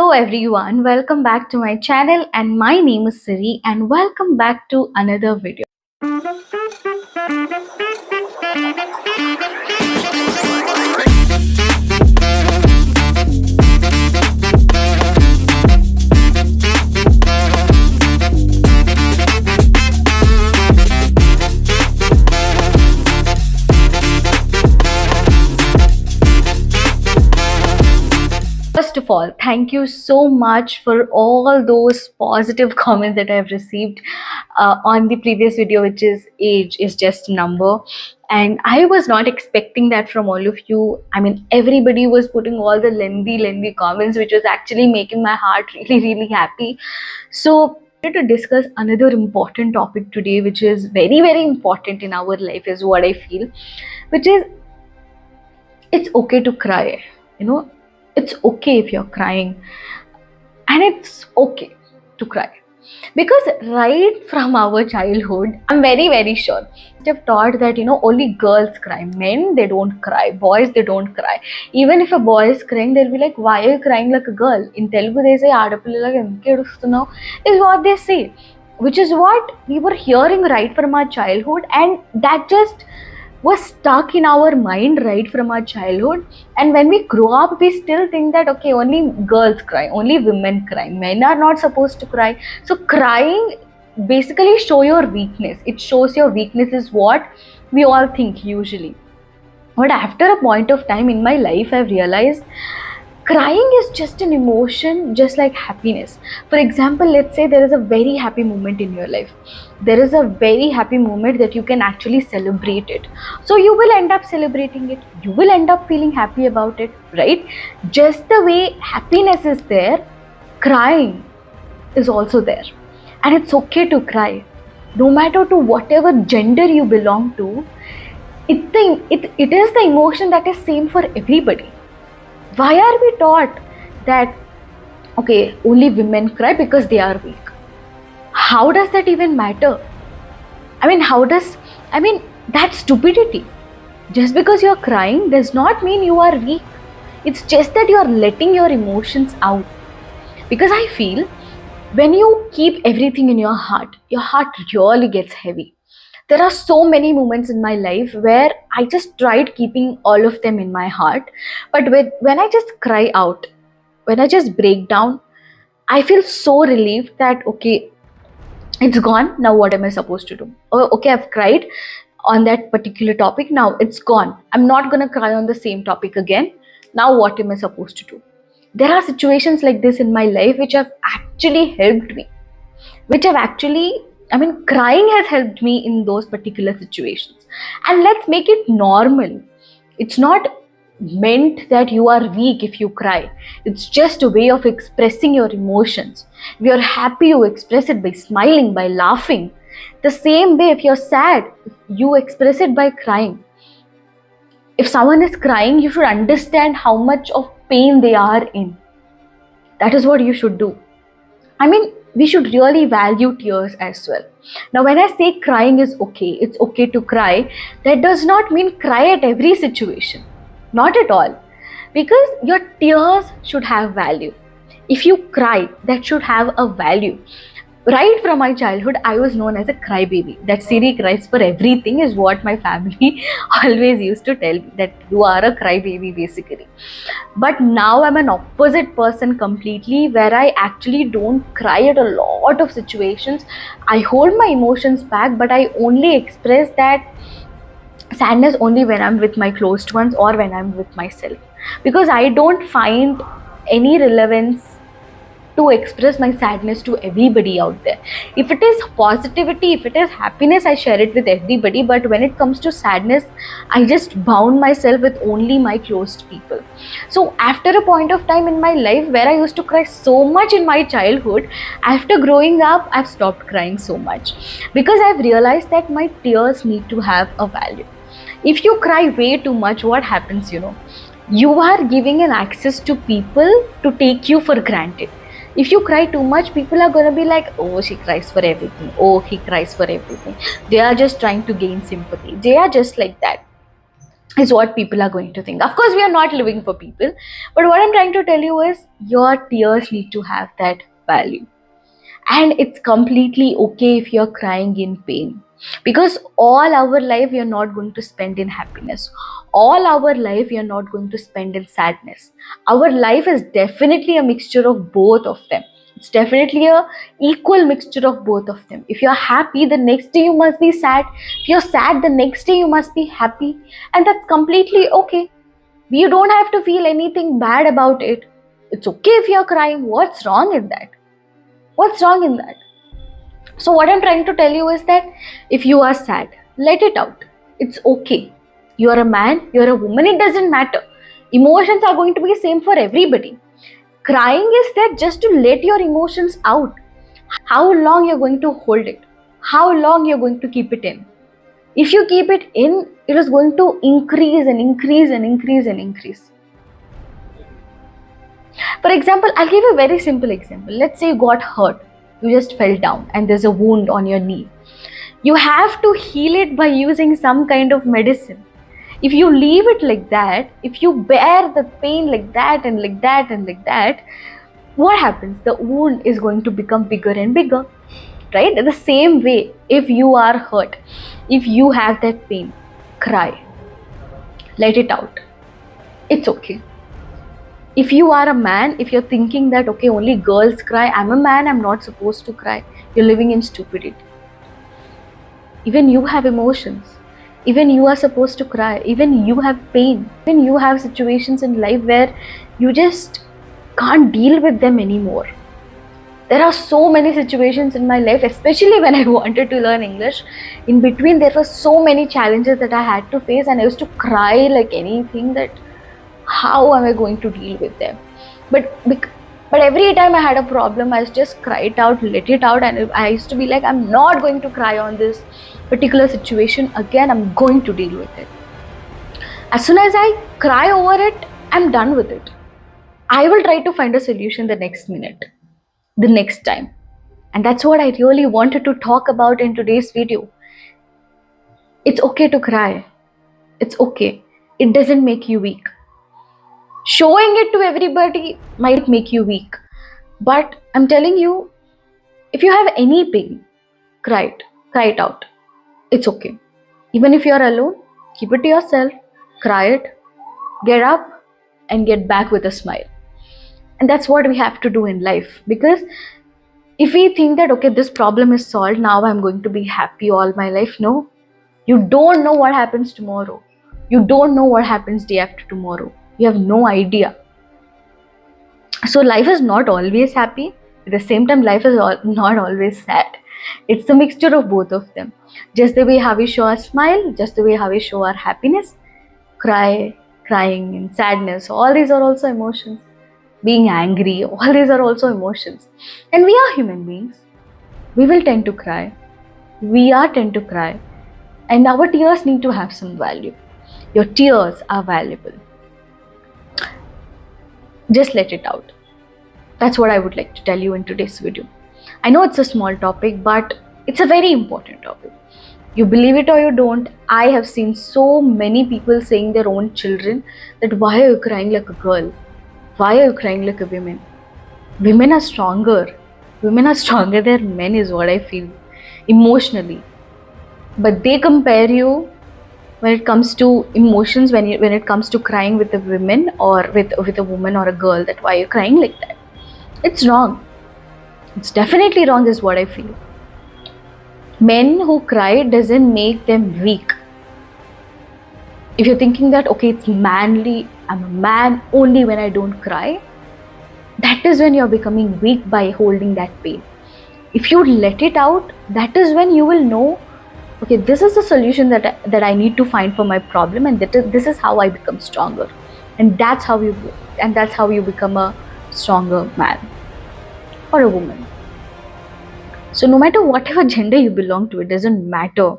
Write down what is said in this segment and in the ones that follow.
Hello everyone, welcome back to my channel and my name is Siri and welcome back to another video. First of all, thank you so much for all those positive comments that I've received on the previous video, which is age is just a number. And I was not expecting that from all of you. I mean, everybody was putting all the lengthy comments, which was actually making my heart really happy. So, I wanted to discuss another important topic today, which is very important in our life, is what I feel, which is it's okay to cry. You know, it's okay if you're crying, and it's okay to cry because right from our childhood, I'm very sure they've taught that only girls cry, men they don't cry, boys they don't cry. Even if a boy is crying, they'll be like, why are you crying like a girl? In Telugu they say aadapillalaga enduku edustunnao, is what they say, which is what we were hearing right from our childhood, and that just was stuck in our mind right from our childhood. And when we grow up, we still think that okay, only girls cry, only women cry, men are not supposed to cry. So crying basically show your weakness, it shows your weakness is what we all think usually. But after a point of time in my life, I've realized crying is just an emotion, just like happiness. For example, let's say there is a very happy moment in your life. There is a very happy moment that you can actually celebrate it. So you will end up celebrating it. You will end up feeling happy about it, right? Just the way happiness is there, crying is also there. And it's okay to cry. No matter to whatever gender you belong to, it is the emotion that is same for everybody. Why are we taught that okay, only women cry because they are weak? How does that even matter? I mean that's stupidity. Just because you're crying does not mean you are weak. It's just that you're letting your emotions out. Because I feel when you keep everything in your heart really gets heavy. There are so many moments in my life where I just tried keeping all of them in my heart. But when I just cry out, when I just break down, I feel so relieved that okay, it's gone. Now, what am I supposed to do? Oh, okay, I've cried on that particular topic. Now it's gone. I'm not going to cry on the same topic again. Now, what am I supposed to do? There are situations like this in my life which have actually helped me, which have actually, crying has helped me in those particular situations. And let's make it normal. It's not meant that you are weak if you cry. It's just a way of expressing your emotions. If you're happy, you express it by smiling, by laughing. The same way, if you're sad, you express it by crying. If someone is crying, you should understand how much of pain they are in. That is what you should do. We should really value tears as well. Now, when I say crying is okay, it's okay to cry, that does not mean cry at every situation. Not at all. Because your tears should have value. If you cry, that should have a value. Right from my childhood, I was known as a crybaby. That Siri cries for everything is what my family always used to tell me, that you are a crybaby basically. But now I'm an opposite person completely, where I actually don't cry at a lot of situations. I hold my emotions back, but I only express that sadness only when I'm with my closed ones or when I'm with myself. Because I don't find any relevance to express my sadness to everybody out there. If it is positivity, if it is happiness, I share it with everybody. But when it comes to sadness, I just bound myself with only my closed people. So after a point of time in my life where I used to cry so much in my childhood, after growing up, I've stopped crying so much because I've realized that my tears need to have a value. If you cry way too much, what happens? You are giving an access to people to take you for granted. If you cry too much, people are going to be like, oh, she cries for everything. Oh, he cries for everything. They are just trying to gain sympathy. They are just like that. is what people are going to think. Of course, we are not living for people, but what I'm trying to tell you is your tears need to have that value. And it's completely okay if you're crying in pain, because all our life you're not going to spend in happiness, all our life you're not going to spend in sadness. Our life is definitely a mixture of both of them. It's definitely a equal mixture of both of them. If you're happy, the next day you must be sad. If you're sad, the next day you must be happy, and that's completely okay. You don't have to feel anything bad about it. It's okay if you're crying. What's wrong in that? What's wrong in that? So, what I'm trying to tell you is that if you are sad, let it out. It's okay. You're a man, you're a woman, it doesn't matter. Emotions are going to be the same for everybody. Crying is there just to let your emotions out. How long you're going to hold it? How long you're going to keep it in? If you keep it in, it is going to increase and increase and increase and increase. For example, I'll give you a very simple example. Let's say you got hurt. You just fell down and there's a wound on your knee. You have to heal it by using some kind of medicine. If you leave it like that, if you bear the pain like that and like that and like that, what happens? The wound is going to become bigger and bigger, right? The same way, if you are hurt, if you have that pain, cry, let it out. It's okay. If you are a man, if you're thinking that okay, only girls cry, I'm a man, I'm not supposed to cry, you're living in stupidity. Even you have emotions. Even you are supposed to cry. Even you have pain. Even you have situations in life where you just can't deal with them anymore. There are so many situations in my life, especially when I wanted to learn English. In between, there were so many challenges that I had to face, and I used to cry like anything that how am I going to deal with them? But every time I had a problem, I just cry it out, let it out, and I used to be like, I'm not going to cry on this particular situation again. I'm going to deal with it. As soon as I cry over it, I'm done with it. I will try to find a solution the next minute, the next time. And that's what I really wanted to talk about in today's video. It's okay to cry. It's okay. It doesn't make you weak. Showing it to everybody might make you weak. But I'm telling you, if you have any pain, cry it. Cry it out. It's okay. Even if you're alone, keep it to yourself. Cry it. Get up and get back with a smile. And that's what we have to do in life. Because if we think that, okay, this problem is solved, now I'm going to be happy all my life. No. You don't know what happens tomorrow. You don't know what happens day after tomorrow. You have no idea. So life is not always happy. At the same time, life is not always sad. It's a mixture of both of them. Just the way how we show our smile, just the way how we show our happiness, crying and sadness, all these are also emotions. Being angry, all these are also emotions. And we are human beings. We will tend to cry. We are tend to cry. And our tears need to have some value. Your tears are valuable. Just let it out. That's what I would like to tell you in today's video. I know it's a small topic, but it's a very important topic. You believe it or you don't, I have seen so many people saying their own children that why are you crying like a girl? Why are you crying like a woman? Women are stronger. Women are stronger than men is what I feel emotionally. But they compare you when it comes to emotions, when it comes to crying with a woman or with a woman or a girl, that why you're crying like that. It's wrong. It's definitely wrong is what I feel. Men who cry doesn't make them weak. If you're thinking that, okay, it's manly, I'm a man only when I don't cry, that is when you're becoming weak by holding that pain. If you let it out, that is when you will know, okay, this is the solution that I need to find for my problem, and this is how I become stronger. And that's how you become a stronger man or a woman. So no matter whatever gender you belong to, it doesn't matter.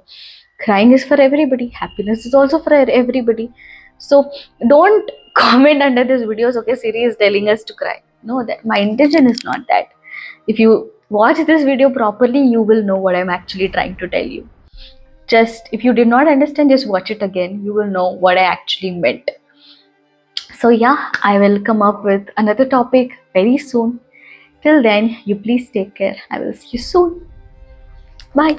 Crying is for everybody. Happiness is also for everybody. So don't comment under this videos, okay, Siri is telling us to cry. No, that my intention is not that. If you watch this video properly, you will know what I'm actually trying to tell you. Just if you did not understand, just watch it again. You will know what I actually meant. So, yeah, I will come up with another topic very soon. Till then, you please take care. I will see you soon. Bye.